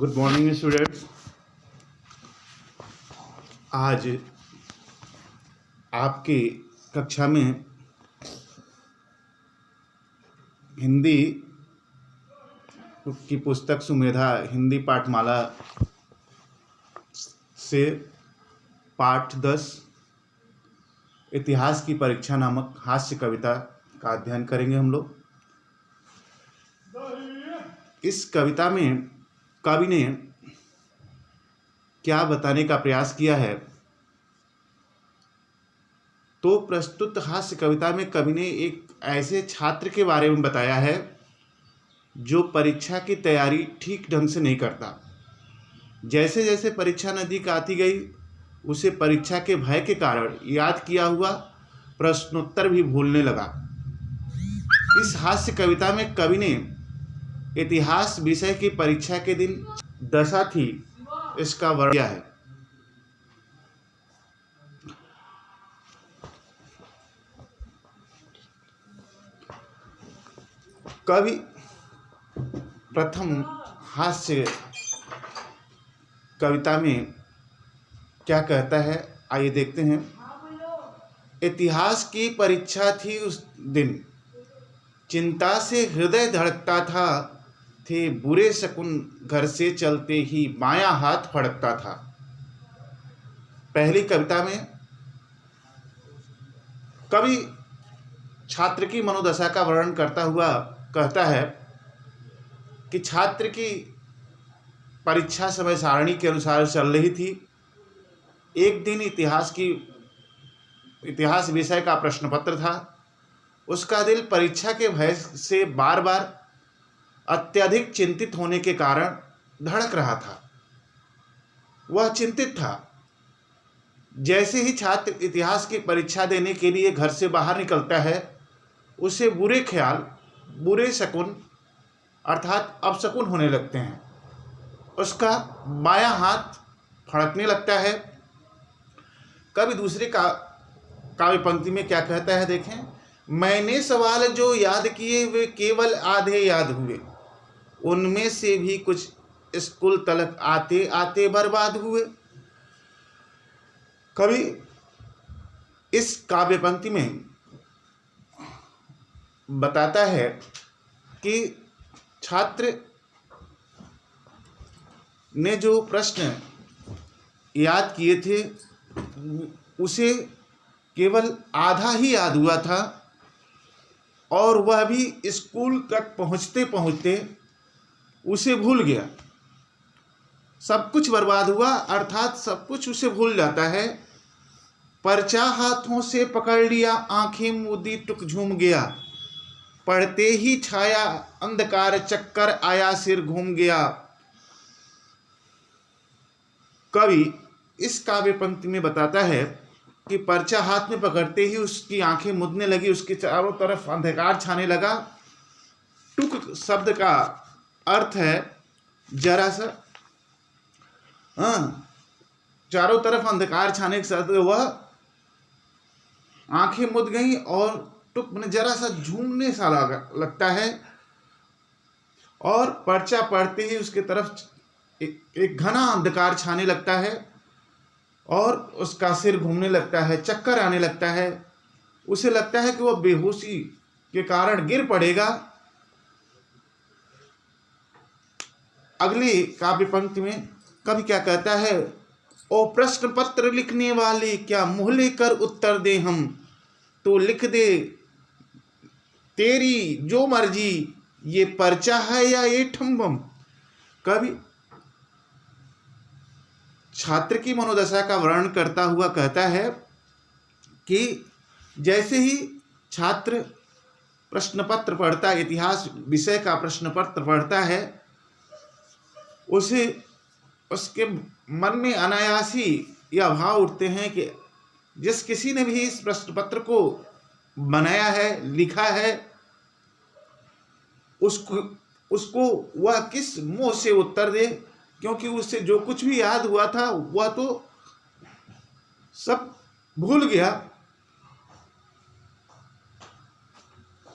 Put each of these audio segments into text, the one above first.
Good morning students. आज आपकी कक्षा में हिंदी की पुस्तक सुमेधा हिंदी पाठमाला से पाठ 10 इतिहास की परीक्षा नामक हास्य कविता का अध्ययन करेंगे हम लोग। इस कविता में कवि ने क्या बताने का प्रयास किया है, तो प्रस्तुत हास्य कविता में कवि ने एक ऐसे छात्र के बारे में बताया है जो परीक्षा की तैयारी ठीक ढंग से नहीं करता। जैसे जैसे परीक्षा नज़दीक आती गई उसे परीक्षा के भय के कारण याद किया हुआ प्रश्नोत्तर भी भूलने लगा। इस हास्य कविता में कवि ने इतिहास विषय की परीक्षा के दिन दशा थी इसका वर्णन किया है। कवि प्रथम हास्य कविता में क्या कहता है, आइए देखते हैं। इतिहास की परीक्षा थी उस दिन, चिंता से हृदय धड़कता था, थे बुरे शकुन घर से चलते ही बायां हाथ फड़कता था। पहली कविता में कवि छात्र की मनोदशा का वर्णन करता हुआ कहता है कि छात्र की परीक्षा समय सारणी के अनुसार चल रही थी। एक दिन इतिहास विषय का प्रश्न पत्र था। उसका दिल परीक्षा के भय से बार बार अत्यधिक चिंतित होने के कारण धड़क रहा था। वह चिंतित था। जैसे ही छात्र इतिहास की परीक्षा देने के लिए घर से बाहर निकलता है, उसे बुरे ख्याल, बुरे शकुन अर्थात अपशकुन होने लगते हैं। उसका बायां हाथ फड़कने लगता है। कवि दूसरे काव्य पंक्ति में क्या कहता है, देखें। मैंने सवाल जो याद किए वे केवल आधे याद हुए, उनमें से भी कुछ स्कूल तलक आते आते बर्बाद हुए। कवि इस काव्य पंक्ति में बताता है कि छात्र ने जो प्रश्न याद किए थे उसे केवल आधा ही याद हुआ था और वह भी स्कूल तक पहुँचते पहुँचते उसे भूल गया। सब कुछ बर्बाद हुआ अर्थात सब कुछ उसे भूल जाता है। पर्चा हाथों से पकड़ लिया, आंखें मूंदी टुक झूम गया, पढ़ते ही छाया अंधकार, चक्कर आया सिर घूम गया। कवि इस काव्य पंक्ति में बताता है कि पर्चा हाथ में पकड़ते ही उसकी आंखें मुदने लगी, उसके चारों तरफ अंधकार छाने लगा। टुक शब्द का अर्थ है जरा सा, चारों तरफ अंधकार छाने के साथ वह आंखें मुद गई और टुक मैंने जरा सा झूमने सा लगता है और पर्चा पढ़ते ही उसके तरफ एक घना अंधकार छाने लगता है और उसका सिर घूमने लगता है, चक्कर आने लगता है। उसे लगता है कि वह बेहोशी के कारण गिर पड़ेगा। अगली काव्य पंक्ति में कवि क्या कहता है, ओ प्रश्न पत्र लिखने वाले क्या मुँह लेकर उत्तर दे हम, तो लिख दे तेरी जो मर्जी, ये पर्चा है या ये ठम्बम। कवि छात्र की मनोदशा का वर्णन करता हुआ कहता है कि जैसे ही छात्र प्रश्न पत्र पढ़ता, इतिहास विषय का प्रश्न पत्र पढ़ता है, उसे उसके मन में अनायासी यह भाव उठते हैं कि जिस किसी ने भी इस प्रश्न पत्र को बनाया है, लिखा है, उसको वह किस मुंह से उत्तर दे, क्योंकि उससे जो कुछ भी याद हुआ था वह तो सब भूल गया।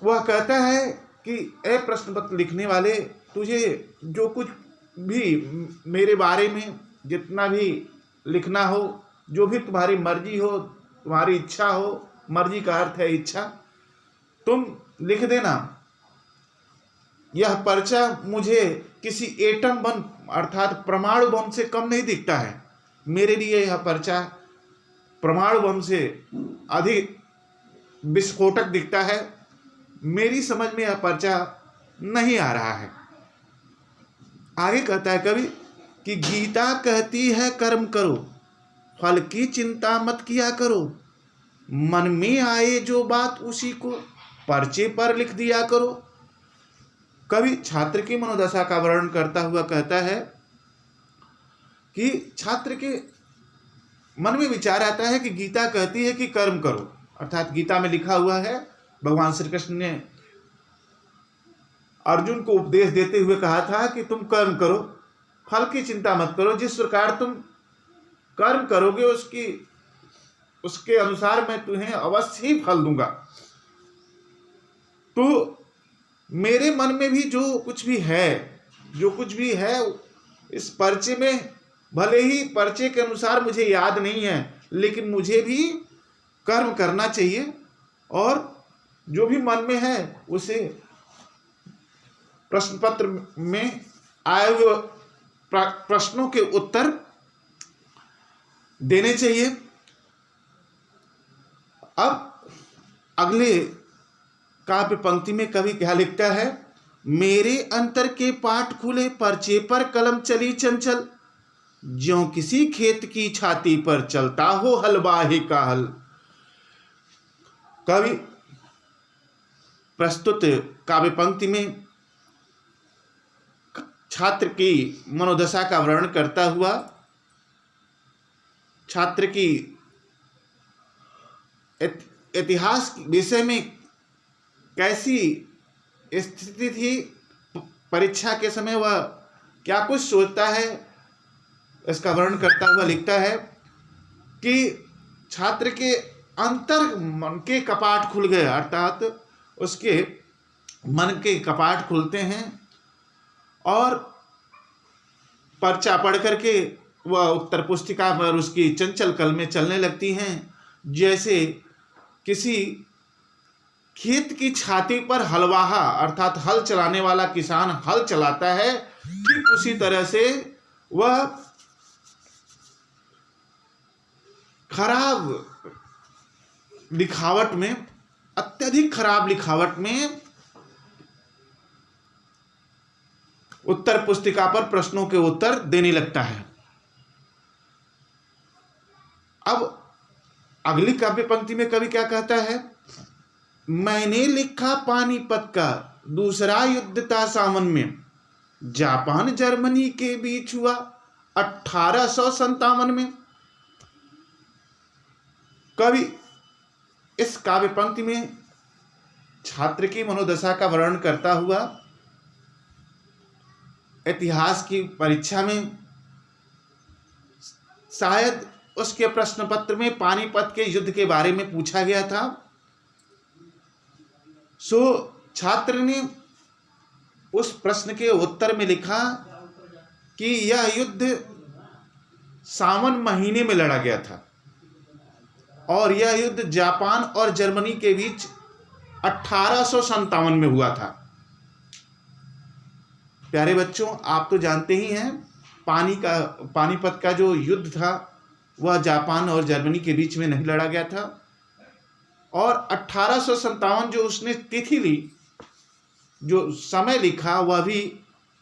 वह कहता है कि ए प्रश्न पत्र लिखने वाले, तुझे जो कुछ भी मेरे बारे में जितना भी लिखना हो, जो भी तुम्हारी मर्जी हो, तुम्हारी इच्छा हो, मर्जी का अर्थ है इच्छा, तुम लिख देना। यह पर्चा मुझे किसी एटम बम अर्थात परमाणु बम से कम नहीं दिखता है। मेरे लिए यह पर्चा परमाणु बम से अधिक विस्फोटक दिखता है। मेरी समझ में यह पर्चा नहीं आ रहा है। आगे कहता है कवि कि गीता कहती है कर्म करो, फल की चिंता मत किया करो, मन में आए जो बात उसी को पर्चे पर लिख दिया करो। कवि छात्र की मनोदशा का वर्णन करता हुआ कहता है कि छात्र के मन में विचार आता है कि गीता कहती है कि कर्म करो, अर्थात गीता में लिखा हुआ है, भगवान श्री कृष्ण ने अर्जुन को उपदेश देते हुए कहा था कि तुम कर्म करो, फल की चिंता मत करो। जिस प्रकार तुम कर्म करोगे उसके अनुसार मैं तुम्हें अवश्य ही फल दूंगा। तो मेरे मन में भी जो कुछ भी है इस पर्चे में, भले ही पर्चे के अनुसार मुझे याद नहीं है, लेकिन मुझे भी कर्म करना चाहिए और जो भी मन में है उसे प्रश्न पत्र में आए हुए प्रश्नों के उत्तर देने चाहिए। अब अगले काव्य पंक्ति में कवि क्या लिखता है, मेरे अंतर के पाठ खुले पर्चे पर कलम चली चंचल, ज्यों किसी खेत की छाती पर चलता हो हलवाहे का हल। कवि प्रस्तुत काव्य पंक्ति में छात्र की मनोदशा का वर्णन करता हुआ छात्र की इतिहास विषय में कैसी स्थिति थी, परीक्षा के समय वह क्या कुछ सोचता है, इसका वर्णन करता हुआ लिखता है कि छात्र के अंतर मन के कपाट खुल गए, अर्थात उसके मन के कपाट खुलते हैं और पर्चा पढ़ करके वह उत्तर पुस्तिका पर उसकी चंचल कलमें चलने लगती हैं, जैसे किसी खेत की छाती पर हलवाहा अर्थात हल चलाने वाला किसान हल चलाता है, ठीक उसी तरह से वह खराब लिखावट में, अत्यधिक खराब लिखावट में उत्तर पुस्तिका पर प्रश्नों के उत्तर देने लगता है। अब अगली काव्य पंक्ति में कवि क्या कहता है, मैंने लिखा पानीपत का दूसरा युद्ध था सावन में, जापान जर्मनी के बीच हुआ 1857 में। कवि इस काव्य पंक्ति में छात्र की मनोदशा का वर्णन करता हुआ इतिहास की परीक्षा में शायद उसके प्रश्न पत्र में पानीपत के युद्ध के बारे में पूछा गया था, सो छात्र ने उस प्रश्न के उत्तर में लिखा कि यह युद्ध सावन महीने में लड़ा गया था और यह युद्ध जापान और जर्मनी के बीच 1857 में हुआ था। प्यारे बच्चों, आप तो जानते ही हैं पानीपत का जो युद्ध था वह जापान और जर्मनी के बीच में नहीं लड़ा गया था और 1857 जो उसने तिथि ली, जो समय लिखा, वह भी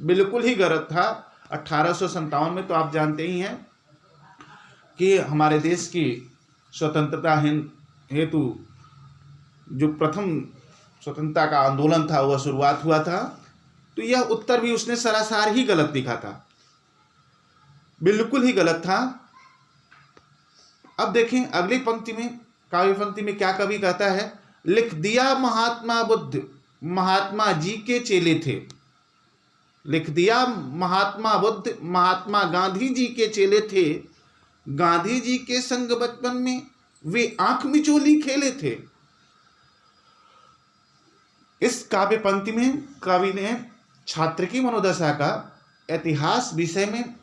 बिल्कुल ही गलत था। 1857 में तो आप जानते ही हैं कि हमारे देश की स्वतंत्रता हेतु जो प्रथम स्वतंत्रता का आंदोलन था वह शुरुआत हुआ था, तो यह उत्तर भी उसने सरासर ही गलत लिखा था, बिल्कुल ही गलत था। अब देखें अगली पंक्ति में, काव्य पंक्ति में क्या कवि कहता है, लिख दिया महात्मा बुद्ध महात्मा जी के चेले थे। लिख दिया महात्मा बुद्ध महात्मा गांधी जी के चेले थे, गांधी जी के संग बचपन में वे आंख मिचोली खेले थे। इस काव्य पंक्ति में कवि ने छात्र की मनोदशा का इतिहास विषय में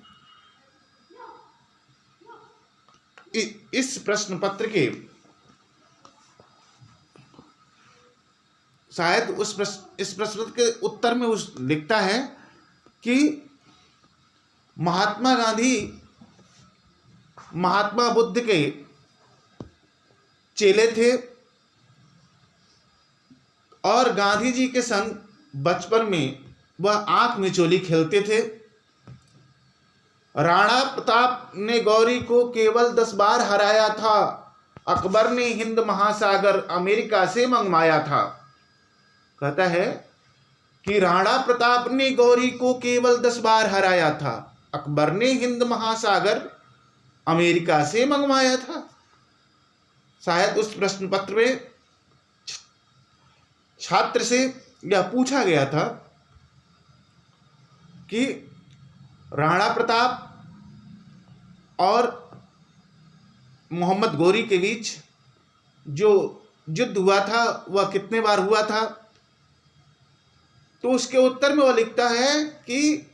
इस प्रश्न पत्र के शायद इस प्रश्न के उत्तर में लिखता है कि महात्मा गांधी महात्मा बुद्ध के चेले थे और गांधी जी के संग बचपन में वह आंख मिचोली खेलते थे। राणा प्रताप ने गौरी को केवल 10 बार हराया था। अकबर ने हिंद महासागर अमेरिका से मंगवाया था। कहता है कि राणा प्रताप ने गौरी को केवल 10 बार हराया था। अकबर ने हिंद महासागर अमेरिका से मंगवाया था। शायद उस प्रश्न पत्र में छात्र से यह पूछा गया था कि राणा प्रताप और मोहम्मद गौरी के बीच जो युद्ध हुआ था वह कितने बार हुआ था। तो उसके उत्तर में वह लिखता है कि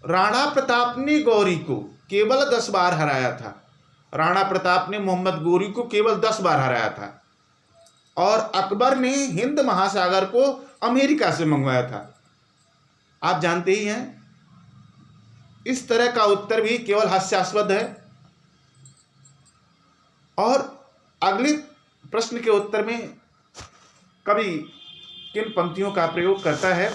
राणा प्रताप ने गौरी को केवल 10 बार हराया था। राणा प्रताप ने मोहम्मद गौरी को केवल 10 बार हराया था और अकबर ने हिंद महासागर को अमेरिका से मंगवाया था। आप जानते ही हैं इस तरह का उत्तर भी केवल हास्यास्पद है। और अगले प्रश्न के उत्तर में कवि किन पंक्तियों का प्रयोग करता है।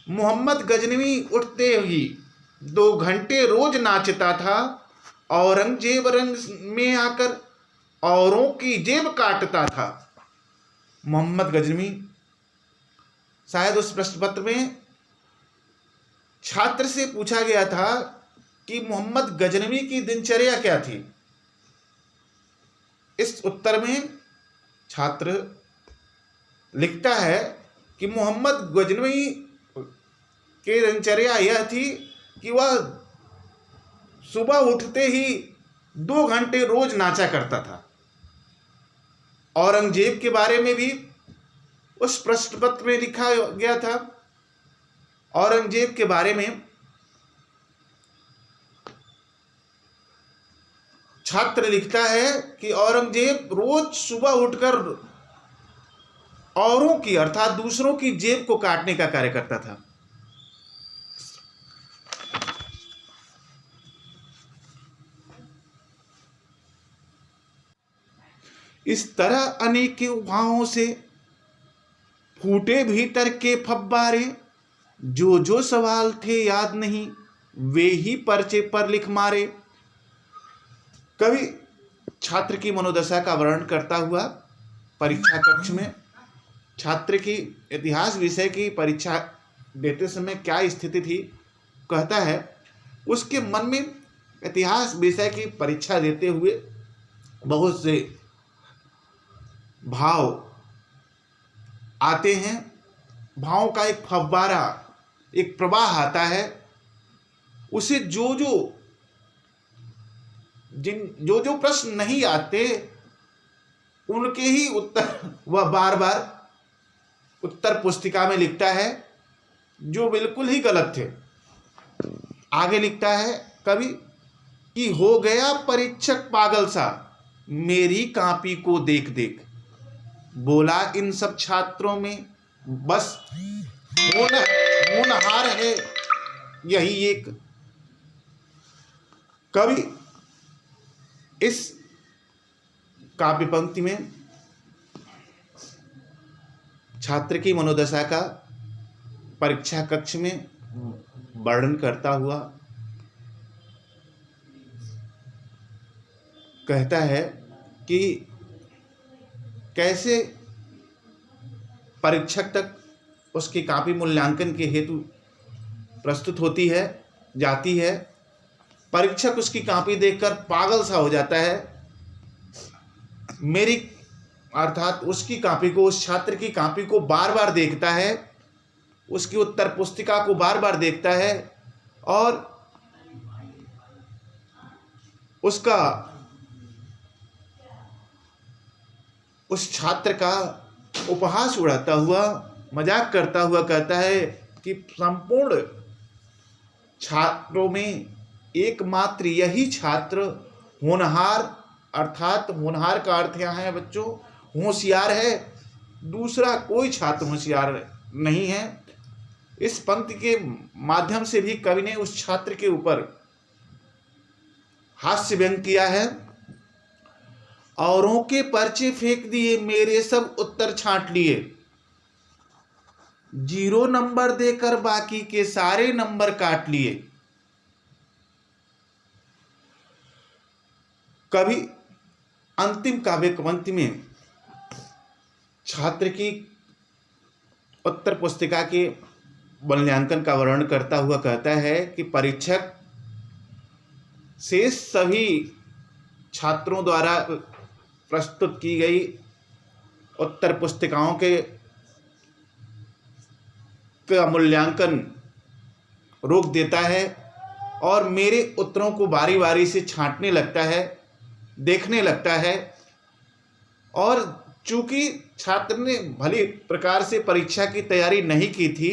मोहम्मद गजनवी उठते ही 2 घंटे रोज नाचता था। औरंगजेब रंग में आकर औरों की जेब काटता था। मोहम्मद गजनवी, शायद उस प्रश्न पत्र में छात्र से पूछा गया था कि मोहम्मद गजनवी की दिनचर्या क्या थी। इस उत्तर में छात्र लिखता है कि मोहम्मद गजनवी की दिनचर्या यह थी कि वह सुबह उठते ही 2 घंटे रोज नाचा करता था। औरंगजेब के बारे में भी उस प्रश्न पत्र में लिखा गया था। औरंगजेब के बारे में छात्र लिखता है कि औरंगजेब रोज सुबह उठकर औरों की अर्थात दूसरों की जेब को काटने का कार्य करता था। इस तरह अनेक युवाओं से फूटे भीतर के फब्बारे, जो सवाल थे याद नहीं वे ही पर्चे पर लिख मारे। कवि छात्र की मनोदशा का वर्णन करता हुआ परीक्षा कक्ष में छात्र की इतिहास विषय की परीक्षा देते समय क्या स्थिति थी कहता है। उसके मन में इतिहास विषय की परीक्षा देते हुए बहुत से भाव आते हैं। भावों का एक फव्वारा, एक प्रवाह आता है। उसे जो प्रश्न नहीं आते उनके ही उत्तर वह बार बार उत्तर पुस्तिका में लिखता है जो बिल्कुल ही गलत थे। आगे लिखता है कवि कि हो गया परीक्षक पागल सा मेरी कॉपी को देख देख। बोला इन सब छात्रों में बस होनहार है यही एक। कवि इस काव्य पंक्ति में छात्र की मनोदशा का परीक्षा कक्ष में वर्णन करता हुआ कहता है कि कैसे परीक्षक तक उसकी कॉपी मूल्यांकन के हेतु प्रस्तुत होती है जाती है। परीक्षक उसकी कॉपी देखकर पागल सा हो जाता है। मेरी अर्थात उसकी कॉपी को, उस छात्र की कॉपी को बार बार देखता है, उसकी उत्तर पुस्तिका को बार बार देखता है और उसका उस छात्र का उपहास उड़ाता हुआ, मजाक करता हुआ कहता है कि संपूर्ण छात्रों में एकमात्र यही छात्र होनहार, अर्थात होनहार का अर्थ यहाँ है बच्चों होशियार है, दूसरा कोई छात्र होशियार नहीं है। इस पंक्ति के माध्यम से भी कवि ने उस छात्र के ऊपर हास्य व्यंग किया है। औरों के पर्चे फेंक दिए, मेरे सब उत्तर छांट लिए, 0 नंबर देकर बाकी के सारे नंबर काट लिए। कवि अंतिम काव्य पंक्ति में छात्र की उत्तर पुस्तिका के मूल्यांकन का वर्णन करता हुआ कहता है कि परीक्षक शेष सभी छात्रों द्वारा प्रस्तुत की गई उत्तर पुस्तिकाओं का मूल्यांकन रोक देता है और मेरे उत्तरों को बारी बारी से छांटने लगता है, देखने लगता है। और चूंकि छात्र ने भली प्रकार से परीक्षा की तैयारी नहीं की थी,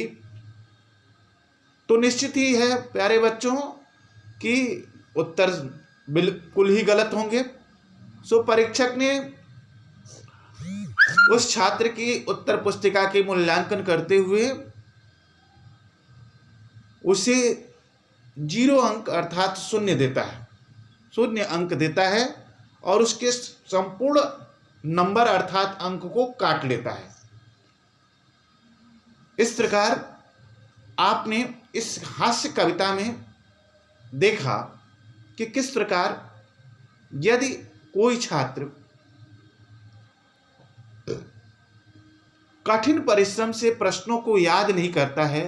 तो निश्चित ही है प्यारे बच्चों कि उत्तर बिल्कुल ही गलत होंगे। सो परीक्षक ने उस छात्र की उत्तर पुस्तिका के मूल्यांकन करते हुए उसे 0 अंक अर्थात 0 देता है, 0 अंक देता है और उसके संपूर्ण नंबर अर्थात अंक को काट लेता है। इस प्रकार आपने इस हास्य कविता में देखा कि किस प्रकार यदि कोई छात्र कठिन परिश्रम से प्रश्नों को याद नहीं करता है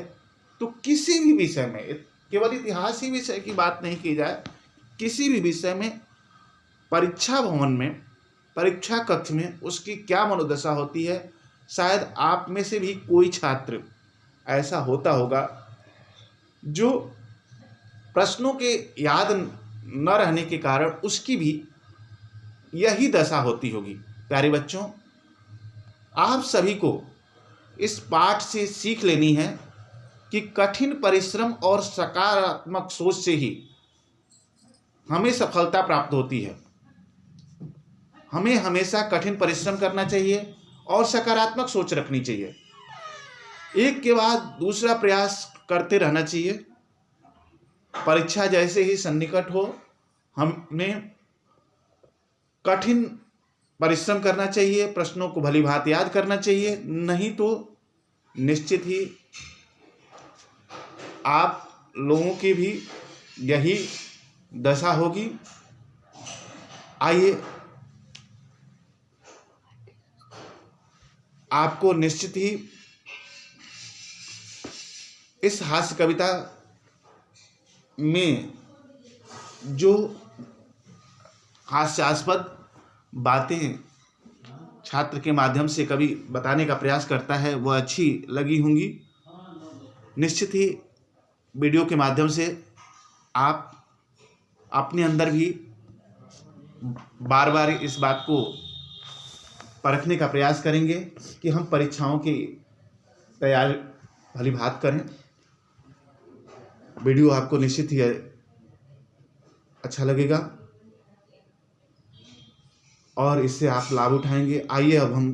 तो किसी भी विषय में, केवल इतिहास ही विषय की बात नहीं की जाए, किसी भी विषय में परीक्षा भवन में, परीक्षा कक्ष में उसकी क्या मनोदशा होती है। शायद आप में से भी कोई छात्र ऐसा होता होगा जो प्रश्नों के याद न रहने के कारण उसकी भी यही दशा होती होगी। प्यारे बच्चों, आप सभी को इस पाठ से सीख लेनी है कि कठिन परिश्रम और सकारात्मक सोच से ही हमें सफलता प्राप्त होती है। हमें हमेशा कठिन परिश्रम करना चाहिए और सकारात्मक सोच रखनी चाहिए। एक के बाद दूसरा प्रयास करते रहना चाहिए। परीक्षा जैसे ही सन्निकट हो हमें कठिन परिश्रम करना चाहिए, प्रश्नों को भली भांति याद करना चाहिए, नहीं तो निश्चित ही आप लोगों की भी यही दशा होगी। आइए आपको निश्चित ही इस हास्य कविता में जो हास्यास्पद बातें छात्र के माध्यम से कवि बताने का प्रयास करता है वह अच्छी लगी होंगी। निश्चित ही वीडियो के माध्यम से आप अपने अंदर भी बार बार इस बात को परखने का प्रयास करेंगे कि हम परीक्षाओं की तैयारी भली भांति करें। वीडियो आपको निश्चित ही अच्छा लगेगा और इससे आप लाभ उठाएंगे। आइए अब हम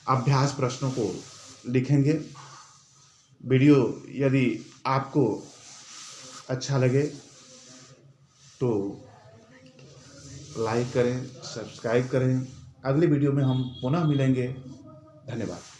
अभ्यास प्रश्नों को लिखेंगे। वीडियो यदि आपको अच्छा लगे तो लाइक करें, सब्सक्राइब करें। अगली वीडियो में हम पुनः मिलेंगे। धन्यवाद।